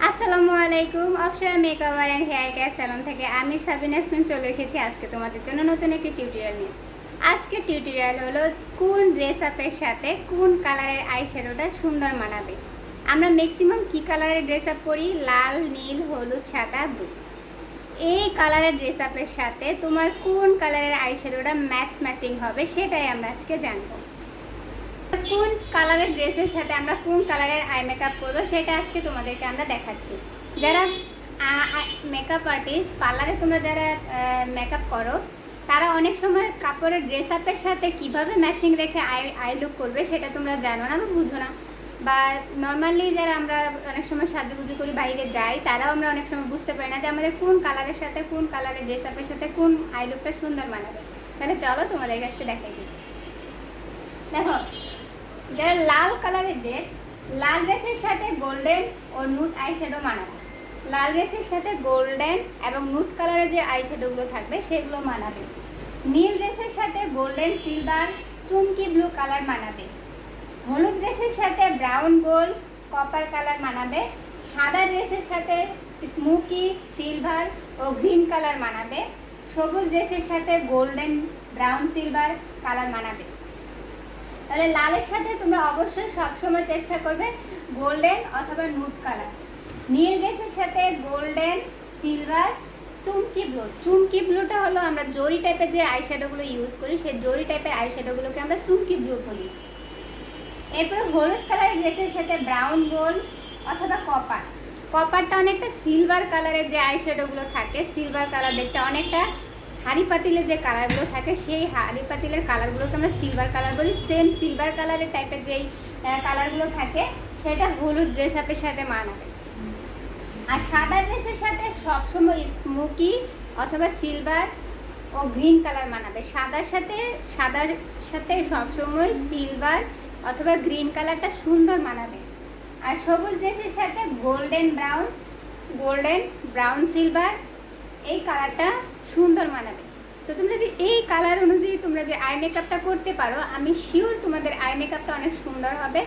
আসসালামু আলাইকুম। Apsara makeover and hair care salon থেকে আমি সাবিনা ইয়াসমিন চলে এসেছি আজকে তোমাদের জন্য নতুন একটি টিউটোরিয়াল নিয়ে। আজকে টিউটোরিয়াল হলো কোন ড্রেস আপের সাথে কোন কালারের আইশ্যাডোটা সুন্দর মানাবে। আমরা ম্যাক্সিমাম কী কালারের ড্রেস আপ করি? লাল, নীল, হলুদ, সাদা, ব্লু। এই কালারের ড্রেস আপের সাথে তোমার কোন কালারের আইশ্যাডোটা ম্যাচিং হবে সেটাই আমরা আজকে জানবো। কোন কালারের ড্রেসের সাথে আমরা কোন কালারের আই মেকআপ করবো সেটা আজকে তোমাদেরকে আমরা দেখাচ্ছি। যারা মেকআপ আর্টিস্ট, পার্লারে তোমরা যারা মেকআপ করো, তারা অনেক সময় কাপড়ের ড্রেস আপের সাথে কিভাবে ম্যাচিং রেখে আই লুক করবে সেটা তোমরা জানো না বা বুঝো না। বা নর্মালি যারা আমরা অনেক সময় সাজুগুজু করি বাইরে যাই, তারাও আমরা অনেক সময় বুঝতে পারি না যে আমাদের কোন কালারের সাথে কোন কালারের ড্রেস আপের সাথে কোন আই লুকটা সুন্দর মানাবে। তাহলে চলো তোমাদের কাছে দেখাই দিচ্ছি। দেখো, যারা লাল কালারের ড্রেস, লাল ড্রেসের সাথে গোল্ডেন ও নুট আইশ্যাডো মানাবে। লাল ড্রেসের সাথে গোল্ডেন এবং নুট কালারের যে আইশ্যাডোগুলো থাকবে সেগুলো মানাবে। নীল ড্রেসের সাথে গোল্ডেন সিলভার চুমকি ব্লু কালার মানাবে। হলুদ ড্রেসের সাথে ব্রাউন গোল্ড কপার কালার মানাবে। সাদা ড্রেসের সাথে স্মোকি সিলভার ও গ্রিন কালার মানাবে। সবুজ ড্রেসের সাথে গোল্ডেন ব্রাউন সিলভার কালার মানাবে। তাহলে লালের সাথে তোমরা অবশ্যই সবসময় চেষ্টা করবে গোল্ডেন অথবা নুট কালার। নীল ড্রেসের সাথে গোল্ডেন সিলভার চুমকি ব্লু। চুমকি ব্লুটা হলো আমরা জরি টাইপের যে আইশ্যাডোগুলো ইউজ করি, সেই জরি টাইপের আইশ্যাডোগুলোকে আমরা চুমকি ব্লু বলি। এরপরে হলুদ কালারের ড্রেসের সাথে ব্রাউন গোল্ড অথবা কপার। কপারটা অনেকটা সিলভার কালারের যে আইশ্যাডোগুলো থাকে, সিলভার কালার দেখতে অনেকটা হাঁড়ি পাতিলের যে কালারগুলো থাকে, সেই হাঁড়ি পাতিলের কালারগুলোকে আমরা সিলভার কালার বলি। সেম সিলভার কালারের টাইপের যেই কালারগুলো থাকে সেটা হলুদ ড্রেস আপের সাথে মানাবে। আর সাদা ড্রেসের সাথে সবসময় স্মোকি অথবা সিলভার ও গ্রিন কালার মানাবে। সাদার সাথে সবসময় সিলভার অথবা গ্রিন কালারটা সুন্দর মানাবে। আর সবুজ ড্রেসের সাথে গোল্ডেন ব্রাউন সিলভার এই কালারটা সুন্দর মানাবে। তো তোমরা যে এই কালার অনুযায়ী তোমরা যে আই মেকআপটা করতে পারো, আমি শিওর তোমাদের আই মেকআপটা অনেক সুন্দর হবে,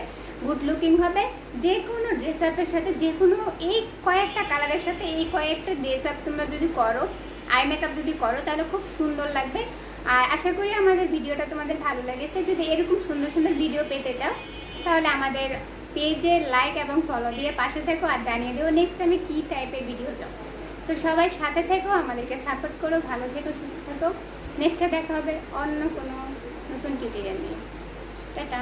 গুড লুকিং হবে। যে কোনো ড্রেস আপের সাথে, যে কোনো এই কয়েকটা কালারের সাথে এই কয়েকটা ড্রেস আপ তোমরা যদি করো, আই মেকআপ যদি করো, তাহলে খুব সুন্দর লাগবে। আর আশা করি আমাদের ভিডিওটা তোমাদের ভালো লেগেছে। যদি এরকম সুন্দর সুন্দর ভিডিও পেতে চাও তাহলে আমাদের পেজে লাইক এবং ফলো দিয়ে পাশে থেকো, আর জানিয়ে দেবো নেক্সট টাইমে কী টাইপের ভিডিও চাও। তো সবাই সাথে থেকো, আমাদেরকে সাপোর্ট করো, ভালো থেকো, সুস্থ থেকো। নেক্সটে দেখা হবে অন্য কোনো নতুন টিউটোরিয়াল নিয়ে। টাটা।